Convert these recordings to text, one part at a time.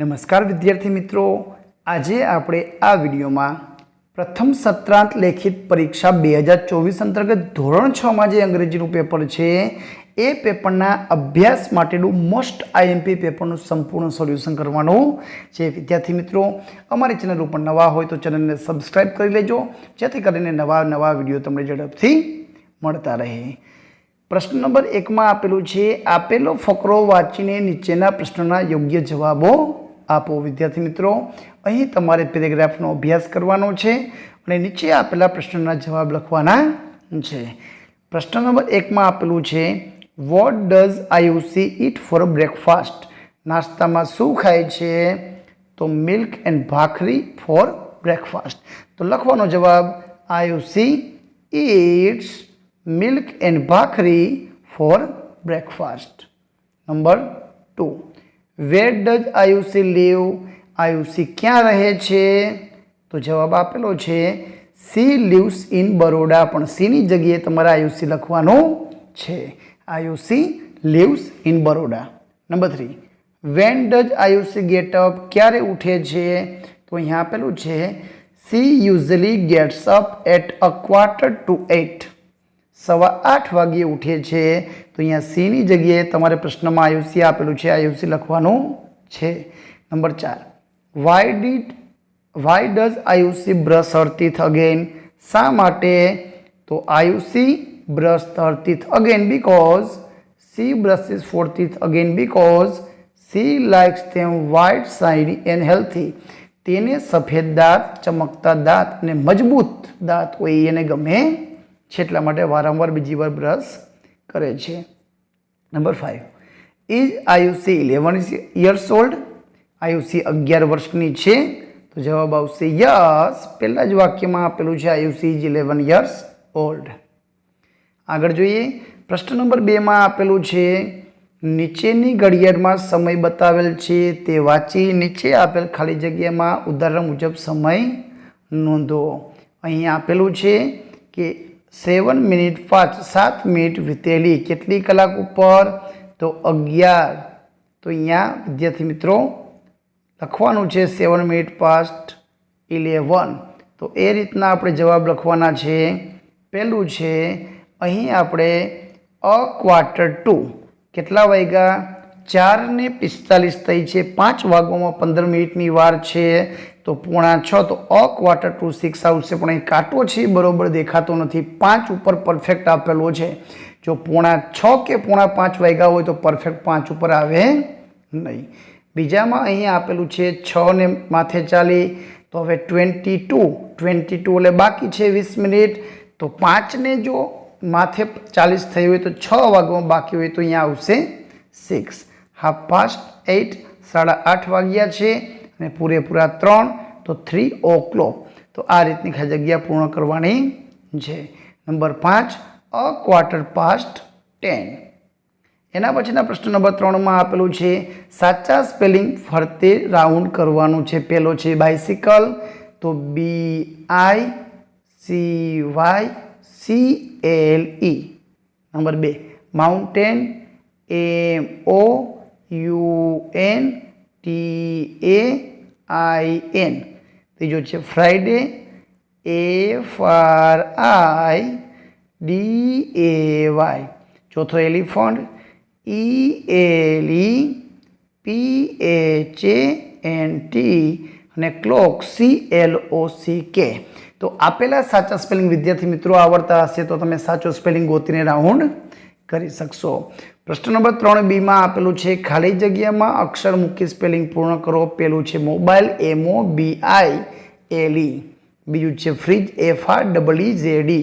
નમસ્કાર વિદ્યાર્થી મિત્રો, આજે આપણે આ વિડીયોમાં પ્રથમ સત્રાંત લેખિત પરીક્ષા 2024 અંતર્ગત ધોરણ 6માં જે અંગ્રેજીનું પેપર છે એ પેપરના અભ્યાસ માટેનું મોસ્ટ આઈએમપી પેપરનું સંપૂર્ણ સોલ્યુશન કરવાનું છે। વિદ્યાર્થી મિત્રો, અમારી ચેનલ ઉપર નવા હોય તો ચેનલને સબસ્ક્રાઈબ કરી લેજો, જેથી કરીને નવા વિડીયો તમને ઝડપથી મળતા રહે। પ્રશ્ન નંબર 1 માં આપેલું છે, આપેલો ફકરો વાંચીને નીચેના પ્રશ્નોના યોગ્ય જવાબો આપો। વિદ્યાર્થી મિત્રો, અહીં તમારે પેરેગ્રાફનો અભ્યાસ કરવાનો છે અને નીચે આપેલા પ્રશ્નોના જવાબ લખવાના છે। પ્રશ્ન નંબર 1 માં આપેલું છે, what does Ayushi eat for breakfast? નાસ્તામાં શું ખાય છે? તો milk and bhakri for breakfast. તો લખવાનો જવાબ, Ayushi eats milk and bhakri for breakfast. Number 2, where does Ayushi live? Ayushi ક્યાં રહે છે? તો જવાબ આપેલો છે, સી લીવ્સ ઇન બરોડા, પણ સીની જગ્યાએ તમારે આયુષી લખવાનું છે। Ayushi lives in Baroda. Number 3, when does Ayushi get up? ક્યારે ઉઠે છે? તો અહીંયા આપેલું છે, she usually gets up at 7:45। 8:15 વાગ્યે ઉઠે છે। તો અહીંયા સીની જગ્યાએ તમારે પ્રશ્નમાં આયુષી આપેલું છે, આયુષી લખવાનું છે। Number 4, why does Ayushi brush her teeth again? શા માટે? તો Ayushi brush her teeth again because she brushes for teeth again because she likes them white shiny and healthy. તેને સફેદ દાંત, ચમકતા દાંત અને મજબૂત દાંત હોય એને ગમે છે, એટલા માટે વારંવાર બીજી વાર બ્રશ કરે છે। Number 5, is Ayushi 11 years old? Ayushi 11 વર્ષની છે? તો જવાબ આવશે યસ, પહેલા જ વાક્યમાં આપેલું છે આયુષી ઇઝ 11 years old। આગળ જોઈએ, પ્રશ્ન નંબર 2 માં આપેલું છે, નીચેની ઘડિયાળમાં સમય બતાવેલ છે તે વાંચી નીચે આપેલ ખાલી જગ્યામાં ઉદાહરણ મુજબ સમય નોંધો। અહીં આપેલું છે કે 7 મિનિટ 7 મિનિટ વીતેલી, કેટલી કલાક ઉપર? તો 11। તો અહીંયા વિદ્યાર્થી મિત્રો લખવાનું છે 7 મિનિટ પાસ્ટ 11। તો એ રીતના આપણે જવાબ લખવાના છે। પહેલું છે, અહીં આપણે 1:15 કેટલા વાગ્યા? 4:45 થઈ છે, 5 વાગવામાં 15 મિનિટની વાર છે, તો 5:45, તો 1:15 આવશે, પણ અહીં કાંટો છે બરોબર દેખાતો નથી, 5 ઉપર પરફેક્ટ આપેલો છે। જો 4:45 કે 4:45 વાગ્યા હોય તો પરફેક્ટ 5 ઉપર આવે નહીં। બીજામાં અહીં આપેલું છે 6 ને માથે ચાલી, તો હવે 22 એટલે બાકી છે 20 મિનિટ, તો 5 ને જો માથે 40 થઈ હોય તો 6 વાગવામાં બાકી હોય તો અહીંયા આવશે 6। 8:30, 8:30 વાગ્યા છે અને પૂરેપૂરા 3, તો 3 o'clock। તો આ રીતની જગ્યા પૂર્ણ કરવાની છે। નંબર 5, 10:15। એના પછીના પ્રશ્ન નંબર 3 માં આપેલું છે, સાચા સ્પેલિંગ ફરતે રાઉન્ડ કરવાનું છે। પહેલો છે બાઇસિકલ, તો BICYCLE। Number 2, mountain, MOUNTAIN। ત્રીજો છે ફ્રાઈડે, FRIDAY। ચોથો એલિફન્ટ, ELEPHANT। અને ક્લોક, CLOCK। તો આપેલા સાચા સ્પેલિંગ વિદ્યાર્થી મિત્રો આવડતા હશે તો તમે સાચો સ્પેલિંગ ગોતીને રાઉન્ડ કરી શકશો। પ્રશ્ન નંબર 3B માં આપેલું છે, ખાલી જગ્યામાં અક્ષર મૂકી સ્પેલિંગ પૂર્ણ કરો। પહેલું છે મોબાઈલ, MOBILE। બીજું છે ફ્રીજ, FREEZD।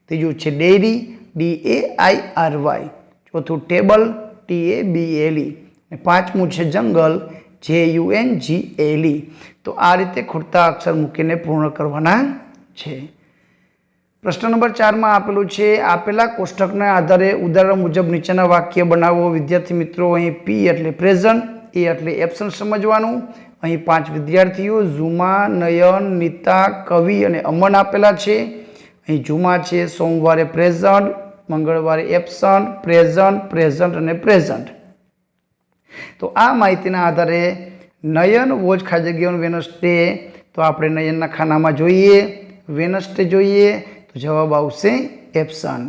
ત્રીજું છે ડેરી, DAIRY। ચોથું ટેબલ, TABLE। અને પાંચમું છે જંગલ, JUNGLE। તો આ રીતે ખૂટતા અક્ષર મૂકીને પૂર્ણ કરવાના છે। પ્રશ્ન નંબર 4 માં આપેલું છે, આપેલા કોષ્ટકના આધારે ઉદાહરણ મુજબ નીચેના વાક્ય બનાવો। વિદ્યાર્થી મિત્રો, અહીં P એટલે પ્રેઝન્ટ, A એટલે એબ્સન્ટ સમજવાનું। અહીં 5 વિદ્યાર્થીઓ ઝુમા, નયન, નીતા, કવિ અને અમન આપેલા છે। અહીં ઝુમા છે સોમવારે પ્રેઝન્ટ, મંગળવારે એબ્સન્ટ, પ્રેઝન્ટ અને પ્રેઝન્ટ। તો આ માહિતીના આધારે નયન વોચ ખાલી જગ્યા ઓન વેનસડે, તો આપણે નયનના ખાનામાં જોઈએ વેનસડે જોઈએ, તો જવાબ આવશે એપ્શન.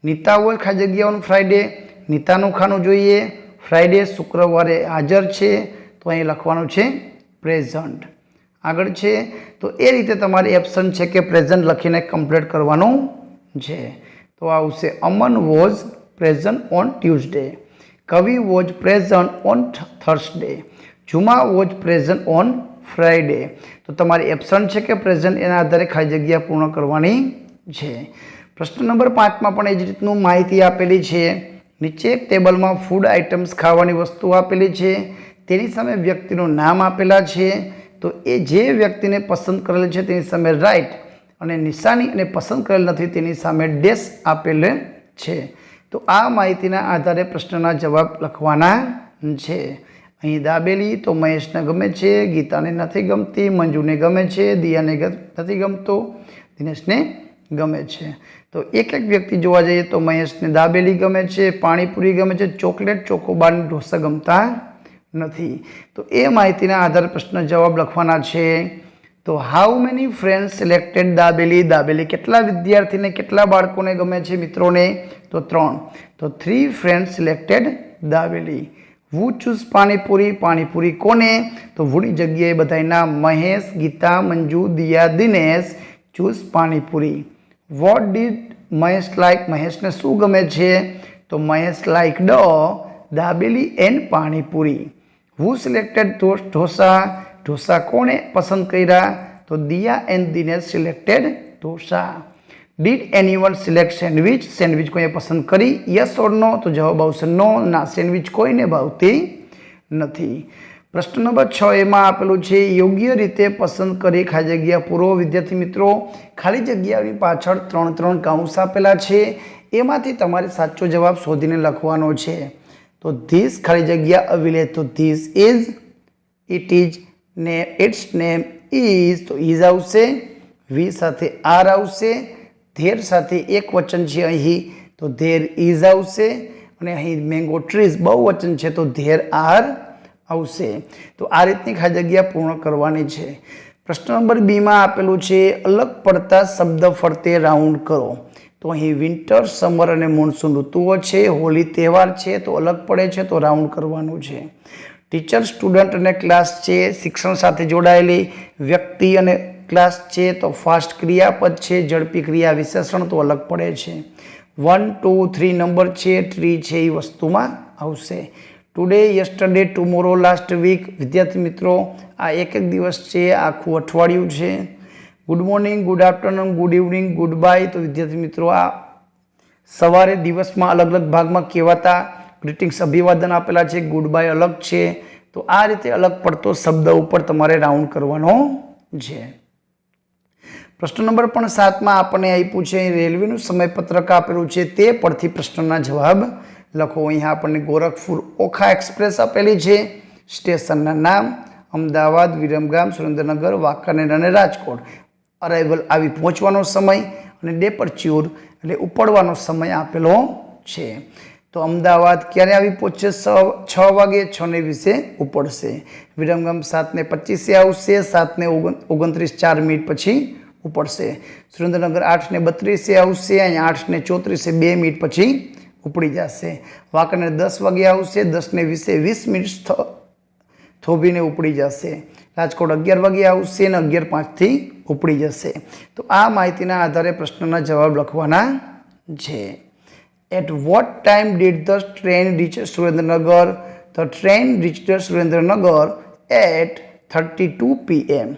નીતા વોચ ખાલી જગ્યા ઓન ફ્રાઈડે, નીતાનું ખાનું જોઈએ ફ્રાઈડે, શુક્રવારે હાજર છે, તો અહીં લખવાનું છે પ્રેઝન્ટ. આગળ છે તો એ રીતે તમારે એપ્શન છે કે પ્રેઝન્ટ લખીને કમ્પ્લીટ કરવાનું છે. તો આવશે અમન વોઝ પ્રેઝન્ટ ઓન ટ્યુઝડે, કવિ was present on Thursday, Juma was present on Friday. તો તમારી એપ્શન છે કે પ્રેઝન્ટ એના આધારે ખાલી જગ્યા પૂર્ણ કરવાની છે. પ્રશ્ન નંબર 5માં પણ એ જ રીતનું માહિતી આપેલી છે. નીચે એક ટેબલમાં ફૂડ આઇટમ્સ ખાવાની વસ્તુ આપેલી છે, તેની સામે વ્યક્તિનું નામ આપેલા છે. તો એ જે વ્યક્તિને પસંદ કરેલ છે તેની સામે રાઈટ અને નિશાની અને પસંદ કરેલ નથી તેની સામે ડેશ આપેલ છે. તો આ માહિતીના આધારે પ્રશ્નના જવાબ લખવાના છે. અહીં દાબેલી તો મહેશને ગમે છે, ગીતાને નથી ગમતી, મંજુને ગમે છે, દિયાને નથી ગમતો, દિનેશને ગમે છે. તો એક એક વ્યક્તિ જોવા જઈએ તો મહેશને દાબેલી ગમે છે, પાણીપુરી ગમે છે, ચોકલેટ ચોકોબાર ઢોસા ગમતા નથી. તો એ માહિતીના આધારે પ્રશ્ન જવાબ લખવાના છે. તો how many friends selected dabeli, dabeli કેટલા વિદ્યાર્થીને કેટલા બાળકોને ગમે છે મિત્રોને, તો 3. તો 3 friends selected dabeli. Who choose panipuri, panipuri કોને, તો વુની જગ્યાએ બધાના Mahesh, Gita, Manju, Diya, Dinesh choose panipuri. What did Mahesh like, મહેશને શું ગમે છે, તો Mahesh like dabeli and panipuri. Who selected dosa, dosa કોણે પસંદ કર્યા, તો Diya and Dinesh selected dosa. Did anyone select sandwich, sandwich કોઈએ પસંદ કરી, યસ ઓર નો, તો જવાબ આવશે નો, ના સેન્ડવિચ કોઈને ભાવતી નથી. પ્રશ્ન નંબર 6 એમાં આપેલું છે યોગ્ય રીતે પસંદ કરી ખાલી જગ્યા પૂરો. વિદ્યાર્થી મિત્રો ખાલી જગ્યાની પાછળ 3 કૌંસ આપેલા છે, એમાંથી તમારે સાચો જવાબ શોધીને લખવાનો છે. તો ધીસ ખાલી જગ્યા અ વિલેજ, તો this is, it is, name its name is, તો ઇઝ આવશે, વી સાથે આર આવશે, ધેર સાથે એક વચન છે અહીં, તો ધેર ઇઝ આવશે, અને અહીં મેંગો ટ્રીઝ બહુવચન છે તો ધેર આર આવશે. તો આ રીતની ખાલી જગ્યા પૂર્ણ કરવાની છે. પ્રશ્ન નંબર 2માં આપેલું છે અલગ પડતા શબ્દ ફરતે રાઉન્ડ કરો. તો અહીં વિન્ટર, સમર અને મોન્સૂન ઋતુઓ છે, હોળી તહેવાર છે તો અલગ પડે છે તો રાઉન્ડ કરવાનું છે. ટીચર, સ્ટુડન્ટ અને ક્લાસ છે, શિક્ષણ સાથે જોડાયેલી વ્યક્તિ અને ક્લાસ છે તો ફાસ્ટ ક્રિયાપદ છે, ઝડપી ક્રિયા વિશેષણ તો અલગ પડે છે. 1, 2, 3 નંબર છે, ટ્રી છે એ વસ્તુમાં આવશે. Today, yesterday, tomorrow, last week. વિદ્યાર્થી મિત્રો આ એક દિવસ છે, આખું અઠવાડિયું છે. Good morning, good afternoon, good evening, goodbye. તો વિદ્યાર્થી મિત્રો આ સવારે દિવસમાં અલગ અલગ ભાગમાં કહેવાતા ગ્રીટિંગ્સ અભિવાદન આપેલા છે, ગુડ બાય અલગ છે. તો આ રીતે અલગ પડતો શબ્દ ઉપર તમારે રાઉન્ડ કરવાનો છે. પ્રશ્ન નંબર પણ 7માં આપણને આપ્યું છે રેલવેનું સમયપત્રક આપેલું છે, તે પરથી પ્રશ્નના જવાબ લખો. અહીંયા આપણને ગોરખપુર ઓખા એક્સપ્રેસ આપેલી છે, સ્ટેશનના નામ અમદાવાદ, વિરમગામ, સુરેન્દ્રનગર, વાંકાનેર અને રાજકોટ. અરાઇવલ આવી પહોંચવાનો સમય અને ડેપરચ્યુર એટલે ઉપડવાનો સમય આપેલો છે. તો અમદાવાદ ક્યારે આવી પહોંચશે, 6 વાગે, 6:20 ઉપડશે. વિરમગામ 7:25 આવશે, 7:29 4 મિનિટ પછી ઉપડશે. સુરેન્દ્રનગર 8:32 આવશે, અહીંયા 8:34 2 મિનિટ પછી ઉપડી જશે. વાંકાનેર 10 વાગે આવશે, 10:20 20 મિનિટ થોભીને ઉપડી જશે. રાજકોટ 11 વાગે આવશે અને 11:05 ઉપડી જશે. તો આ માહિતીના આધારે પ્રશ્નના જવાબ લખવાના છે. At what time did the train reach Surendranagar? The train reached Surendranagar at 32 p.m.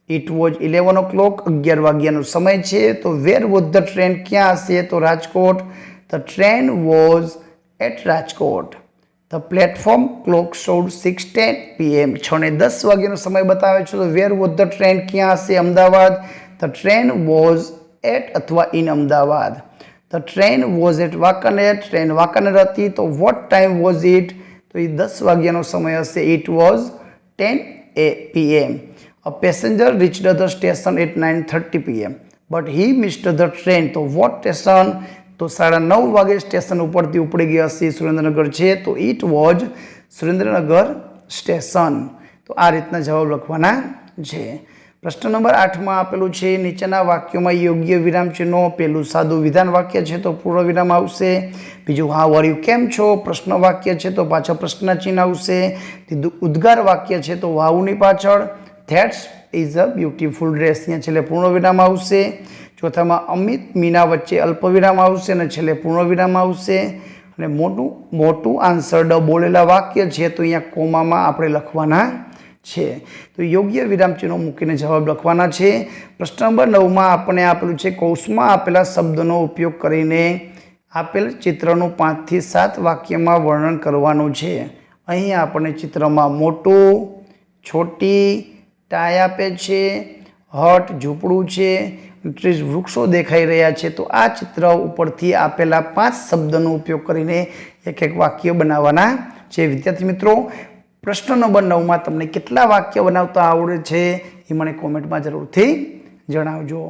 It was 11 o'clock. 11 વાગ્યાનો સમય છે. તો where was the train? ક્યાં હશે? તો Rajkot. The train was at Rajkot. The platform clock showed 6:10 p.m. 6:10 વાગ્યાનો સમય બતાવે છે. તો where was the train? ક્યાં હશે? Ahmedabad. The train was at અથવા in Ahmedabad. The train was at Wankaner. Train Wankaner હતી. તો what time was it? તો એ 10 વાગ્યાનો સમય હશે. It was 10 p.m. A passenger reached the station at 9:30 p.m. But he missed the train. તો what station? તો 9:30 વાગે સ્ટેશન ઉપરથી ઉપડી ગયા હશે. સુરેન્દ્રનગર છે તો it was સુરેન્દ્રનગર સ્ટેશન. તો તો આ રીતના જવાબ લખવાના છે। પ્રશ્ન નંબર 8 માં આપેલું છે નીચેના વાક્યોમાં યોગ્ય વિરામ ચિહ્નો, પહેલું સાદું વિધાન વાક્ય છે તો પૂર્ણ વિરામ આવશે, બીજું હાઉ આર યુ કેમ છો પ્રશ્ન વાક્ય છે તો પાછળ પ્રશ્ન ચિહ્ન આવશે, ત્રીજું ઉદ્ગાર વાક્ય છે તો વાવની પાછળ that's is a beautiful dress અહીંયા છેલ્લે પૂર્ણ વિરામ આવશે, ચોથામાં અમિત મીના વચ્ચે અલ્પ વિરામ આવશે અને છેલ્લે પૂર્ણ વિરામ આવશે, અને મોટું આન્સર ડ બોલેલા વાક્ય છે તો અહીંયા કોમામાં આપણે લખવાના છે। તો યોગ્ય વિરામ ચિહ્નો મૂકીને જવાબ લખવાના છે। પ્રશ્ન નંબર 9 માં આપણને આપેલું છે કૌંસમાં આપેલા શબ્દનો ઉપયોગ કરીને આપેલ ચિત્રનું 5 થી 7 વાક્યમાં વર્ણન કરવાનું છે। અહીં આપણને ચિત્રમાં મોટું, છોટી, ટાય આપે છે, હટ ઝૂંપડું છે, ટ્રીઝ વૃક્ષો દેખાઈ રહ્યા છે। તો આ ચિત્ર ઉપરથી આપેલા 5 શબ્દનો ઉપયોગ કરીને એક વાક્ય બનાવવાના છે। વિદ્યાર્થી મિત્રો, પ્રશ્ન નંબર 9 માં તમને કેટલા વાક્ય બનાવતા આવડે છે એ મને કોમેન્ટમાં જરૂરથી જણાવજો।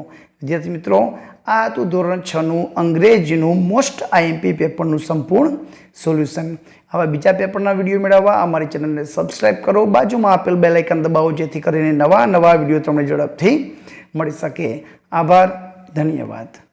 વિદ્યાર્થી મિત્રો, આ હતું ધોરણ 6 નું અંગ્રેજીનું મોસ્ટ આઈએમપી પેપરનું સંપૂર્ણ સોલ્યુશન। આવા બીજા પેપરના વિડીયો મેળવવા અમારી ચેનલને સબસ્ક્રાઇબ કરો, બાજુમાં આપેલ બેલ આઇકન દબાવો જેથી કરીને નવા વિડીયો તમને ઝડપથી મળી શકે। આભાર, ધન્યવાદ।